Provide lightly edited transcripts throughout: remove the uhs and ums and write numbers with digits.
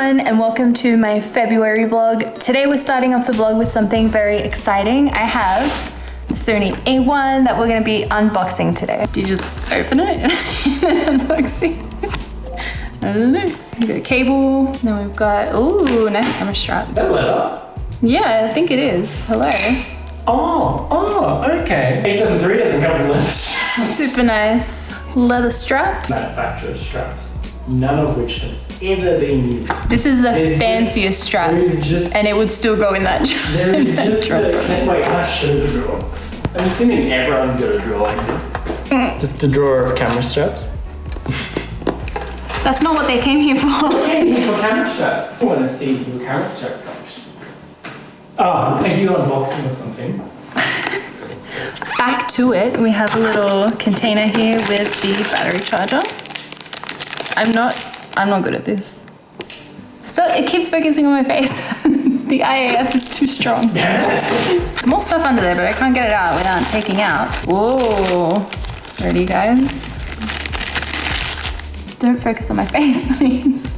everyone and welcome to my February vlog. Today we're starting off the vlog with something very exciting. I have the Sony A1 that we're going to be unboxing today. Do you just open it and unboxing? I don't know. We've got a cable, then we've got, ooh, nice camera strap. Is that leather? Yeah, I think it is. Hello. Oh, okay. A7 III doesn't come with leather straps. Super nice leather strap. Manufacturer straps, none of which have ever been used. This is the fanciest strap, and it would still go in that There is just wait, can I show the drawer? I'm assuming everyone's got a drawer like this. Just a drawer of camera straps. That's not what they came here for. They came here for camera straps. I want to see your camera strap collection. Oh, are you unboxing or something? Back to it, we have a little container here with the battery charger. I'm not good at this. Stop, it keeps focusing on my face. The IAF is too strong. There's more stuff under there, but I can't get it out without taking out. Whoa. Ready, guys? Don't focus on my face, please.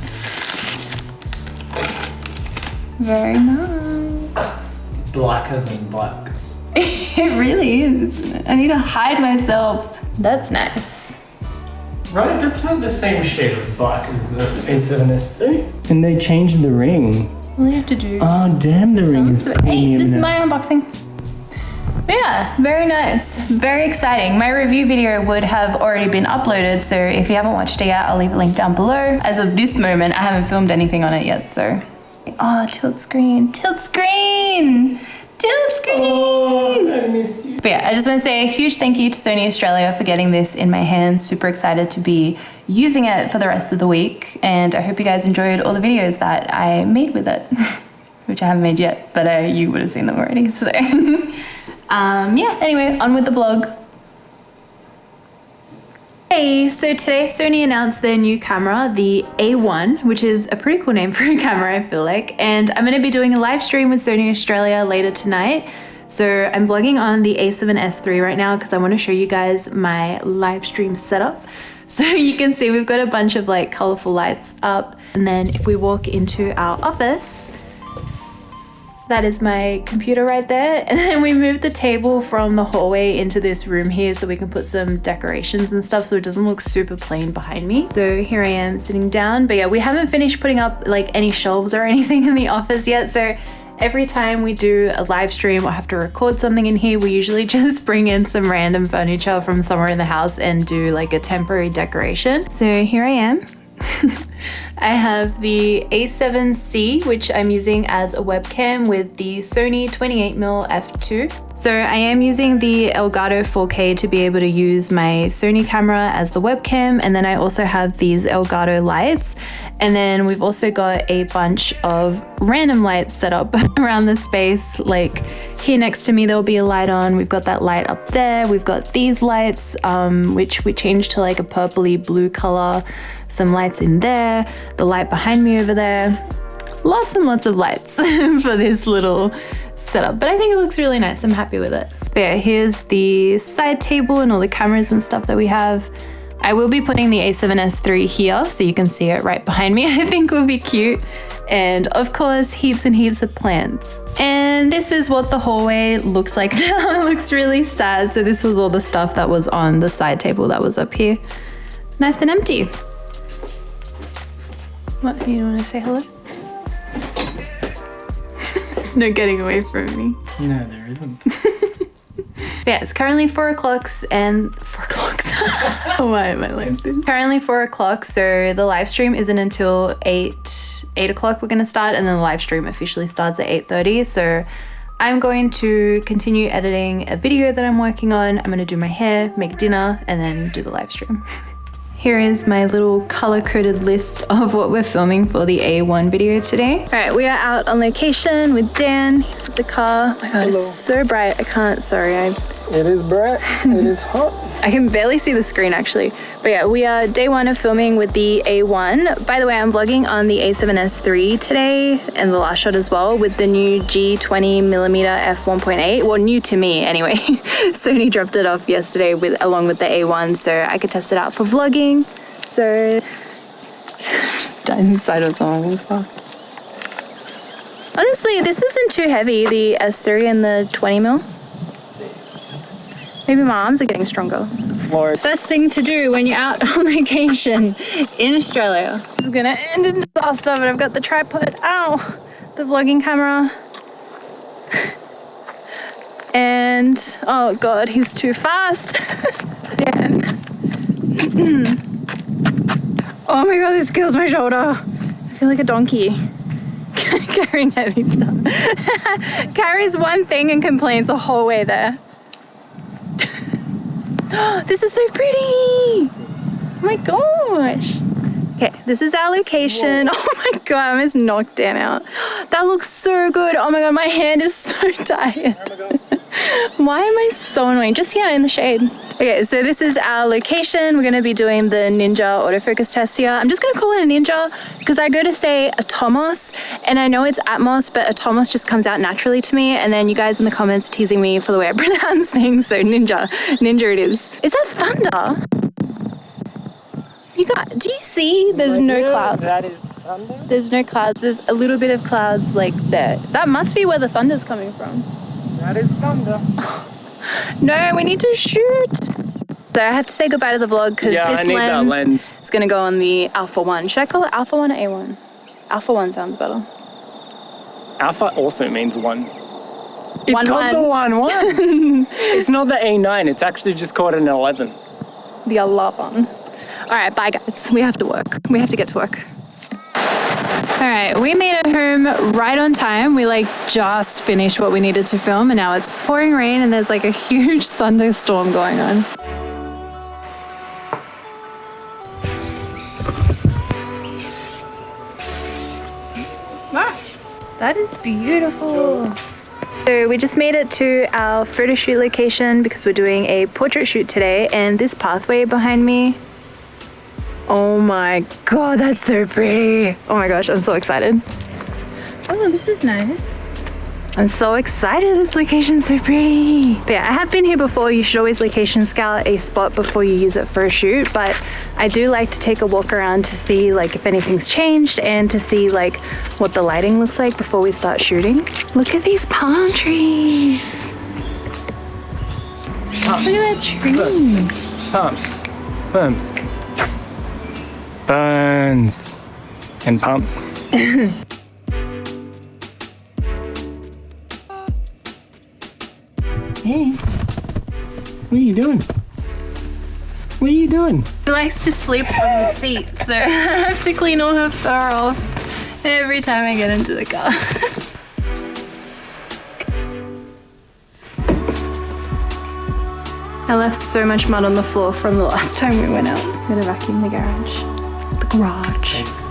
Very nice. It's blacker than black. It really is, isn't it? I need to hide myself. That's nice. Right, that's not the same shade of black as the A7S III. And they changed the ring. All you have to do. Oh, damn, the ring is premium. Hey, this is my unboxing. But yeah, very nice. Very exciting. My review video would have already been uploaded, so if you haven't watched it yet, I'll leave a link down below. As of this moment, I haven't filmed anything on it yet, so. Oh, tilt screen. Tilt screen! Tilt screen! Oh, I miss you. But yeah, I just want to say a huge thank you to Sony Australia for getting this in my hands. Super excited to be using it for the rest of the week. And I hope you guys enjoyed all the videos that I made with it, which I haven't made yet, but you would have seen them already. So yeah, anyway, on with the vlog. Hey, so today Sony announced their new camera, the A1, which is a pretty cool name for a camera, I feel like. And I'm going to be doing a live stream with Sony Australia later tonight. So I'm vlogging on the A7S III right now because I want to show you guys my live stream setup. So you can see we've got a bunch of like colorful lights up. And then if we walk into our office, that is my computer right there. And then we moved the table from the hallway into this room here so we can put some decorations and stuff so it doesn't look super plain behind me. So here I am sitting down. But yeah, we haven't finished putting up like any shelves or anything in the office yet. So every time we do a live stream or have to record something in here, we usually just bring in some random furniture from somewhere in the house and do like a temporary decoration. So here I am. I have the A7C, which I'm using as a webcam with the Sony 28mm f2. So I am using the Elgato 4K to be able to use my Sony camera as the webcam. And then I also have these Elgato lights. And then we've also got a bunch of random lights set up around the space. Like here next to me, there'll be a light on. We've got that light up there. We've got these lights, which we changed to like a purpley blue color. Some lights in there, the light behind me over there. Lots and lots of lights for this little setup, but I think it looks really nice. I'm happy with it. But yeah, here's the side table and all the cameras and stuff that we have. I will be putting the A7S III here so you can see it right behind me. I think will be cute. And of course, heaps and heaps of plants. And this is what the hallway looks like now. It looks really sad. So this was all the stuff that was on the side table that was up here. Nice and empty. What, you want to say hello? There's no getting away from me. No, there isn't. Yeah, it's currently 4 o'clock and 4 o'clock. Why am I like this? Currently 4 o'clock, so the live stream isn't until 8 o'clock we're going to start, and then the live stream officially starts at 8:30. So I'm going to continue editing a video that I'm working on. I'm going to do my hair, make dinner, and then do the live stream. Here is my little color-coded list of what we're filming for the A1 video today. All right, we are out on location with Dan. He's at the car. Oh my God, Hello. It's so bright. I can't, sorry. It is bright, it is hot. I can barely see the screen actually. But yeah, we are day one of filming with the A1. By the way, I'm vlogging on the A7S III today and the last shot as well with the new G20mm f1.8. Well, new to me anyway. Sony dropped it off yesterday along with the A1 so I could test it out for vlogging. So inside of someone was fast. Honestly, this isn't too heavy, the S3 and the 20mm. Maybe my arms are getting stronger. Lord. First thing to do when you're out on vacation in Australia. This is gonna end in disaster, but I've got the tripod. Ow! The vlogging camera. And, oh God, he's too fast. And, oh my God, this kills my shoulder. I feel like a donkey. Carrying heavy stuff. Carries one thing and complains the whole way there. This is so pretty! Oh my gosh! Okay, this is our location. Whoa. Oh my God, I almost knocked Dan out. That looks so good. Oh my God, my hand is so tired. Why am I so annoying? Just here in the shade. Okay, so this is our location. We're gonna be doing the Ninja autofocus test here. I'm just gonna call it a Ninja because I go to say Atomos and I know it's Atmos, but Atomos just comes out naturally to me. And then you guys in the comments teasing me for the way I pronounce things. So Ninja it is. Is that thunder? Do you see? There's no clouds. That is thunder? There's no clouds. There's a little bit of clouds like there. That must be where the thunder's coming from. That is thunder. No, we need to shoot. So I have to say goodbye to the vlog because this lens is going to go on the Alpha 1. Should I call it Alpha 1 or A1? Alpha 1 sounds better. Alpha also means 1. It's called the 1-1. It's not the A9. It's actually just called an 11. The 11. All right, bye guys. We have to work. We have to get to work. All right, we made it home right on time. We just finished what we needed to film and now it's pouring rain and there's a huge thunderstorm going on. Wow, that is beautiful. So we just made it to our photo shoot location because we're doing a portrait shoot today and this pathway behind me, oh my God, that's so pretty. Oh my gosh, I'm so excited. Oh, this is nice. I'm so excited, this location's so pretty. But yeah, I have been here before. You should always location scout a spot before you use it for a shoot, but I do like to take a walk around to see if anything's changed and to see what the lighting looks like before we start shooting. Look at these palm trees. Look at that tree. Palms. Firms. Burns. And pumps. Hey, what are you doing? What are you doing? She likes to sleep on the seat, so I have to clean all her fur off every time I get into the car. I left so much mud on the floor from the last time we went out. I'm gonna vacuum the garage. The garage. Thanks.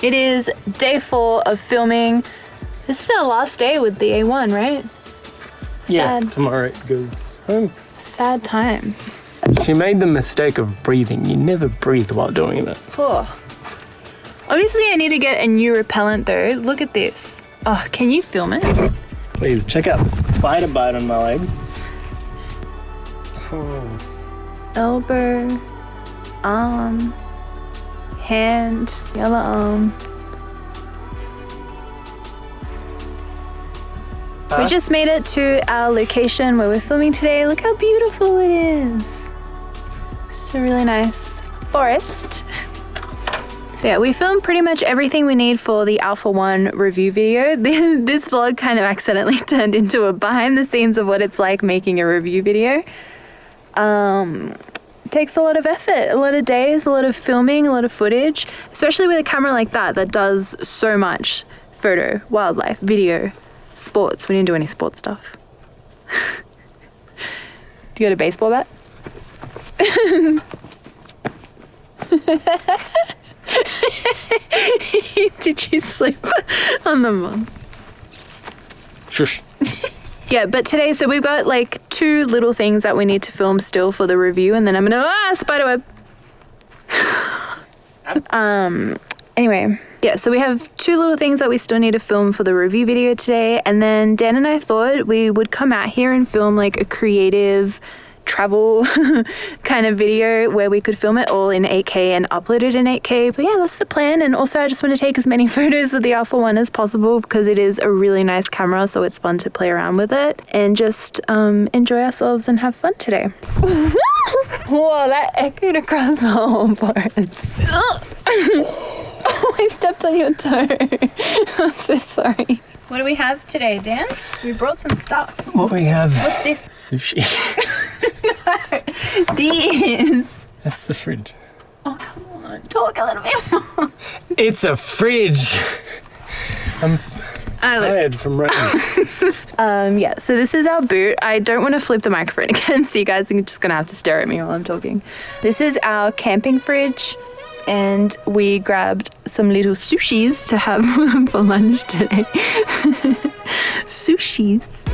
It is day 4 of filming. This is our last day with the A1, right? Yeah, Sad. tomorrow it goes home. Sad times. She made the mistake of breathing. You never breathe while doing that. Poor. Obviously, I need to get a new repellent though. Look at this. Oh, can you film it? Please check out the spider bite on my leg. Oh. Elbow, arm, hand, the other arm. We just made it to our location where we're filming today. Look how beautiful it is. It's a really nice forest. But yeah, we filmed pretty much everything we need for the Alpha 1 review video. This vlog kind of accidentally turned into a behind the scenes of what it's like making a review video. It takes a lot of effort, a lot of days, a lot of filming, a lot of footage, especially with a camera like that does so much. Photo, wildlife, video, sports. We didn't do any sports stuff. Do you got a baseball bat? Did you sleep on the moss? Shush. Yeah, but today, so we've got like 2 little things that we need to film still for the review, and then I'm gonna, spiderweb. Anyway, yeah, so we have 2 little things that we still need to film for the review video today, and then Dan and I thought we would come out here and film like a creative travel kind of video where we could film it all in 8K and upload it in 8K. But yeah, that's the plan. And also I just want to take as many photos with the Alpha 1 as possible because it is a really nice camera, so it's fun to play around with it and just enjoy ourselves and have fun today. Whoa, that echoed across the whole forest. Oh, I stepped on your toe. I'm so sorry. What do we have today, Dan? We brought some stuff. What we have? What's this? Sushi. No, these. That's the fridge. Oh, come on. Talk a little bit more. It's a fridge. I'm tired from running. Yeah, so this is our boot. I don't want to flip the microphone again, so you guys are just going to have to stare at me while I'm talking. This is our camping fridge. And we grabbed some little sushis to have for lunch today. Sushis.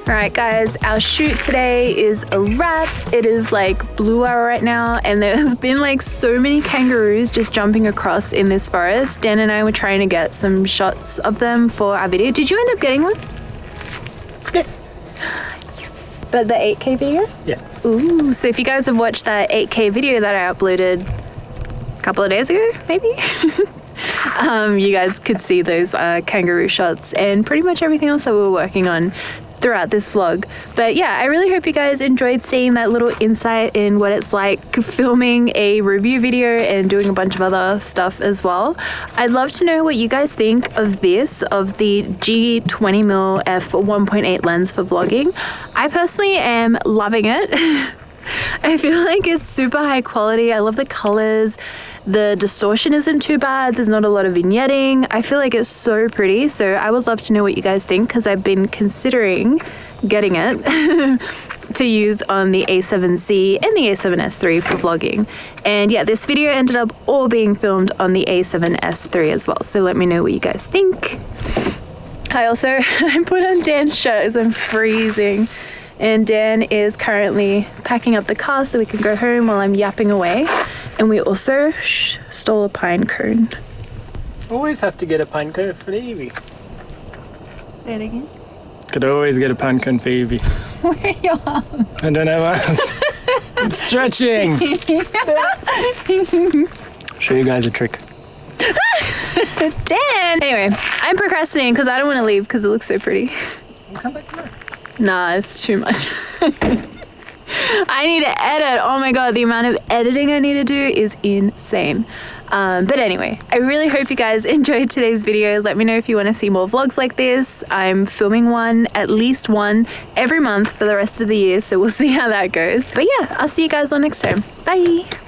Alright guys, our shoot today is a wrap. It is like blue hour right now, and there's been like so many kangaroos just jumping across in this forest. Dan and I were trying to get some shots of them for our video. Did you end up getting one? Yes. But the 8K video? Yeah. Ooh, so if you guys have watched that 8K video that I uploaded a couple of days ago, maybe? You guys could see those kangaroo shots and pretty much everything else that we were working on throughout this vlog. But yeah, I really hope you guys enjoyed seeing that little insight in what it's like filming a review video and doing a bunch of other stuff as well. I'd love to know what you guys think of this, of the G20mm f 1.8 lens for vlogging. I personally am loving it. I feel like it's super high quality. I love the colors. The distortion isn't too bad. There's not a lot of vignetting. I feel like it's so pretty. So I would love to know what you guys think, because I've been considering getting it to use on the A7C and the A7S III for vlogging. And yeah, this video ended up all being filmed on the A7S III as well. So let me know what you guys think. I also I put on Dan's shirt as I'm freezing. And Dan is currently packing up the car so we can go home while I'm yapping away. And we also stole a pine cone. Always have to get a pine cone for Evie. Say it again. Could always get a pine cone for Evie. Where are your arms? I don't have arms. I'm stretching. Show you guys a trick. Dan! Anyway, I'm procrastinating because I don't want to leave because it looks so pretty. We'll come back tomorrow. Nah, it's too much. I need to edit. Oh my god, the amount of editing I need to do is insane. But anyway, I really hope you guys enjoyed today's video. Let me know if you want to see more vlogs like this. I'm filming one, at least one, every month for the rest of the year, so we'll see how that goes. But yeah, I'll see you guys all next time. Bye!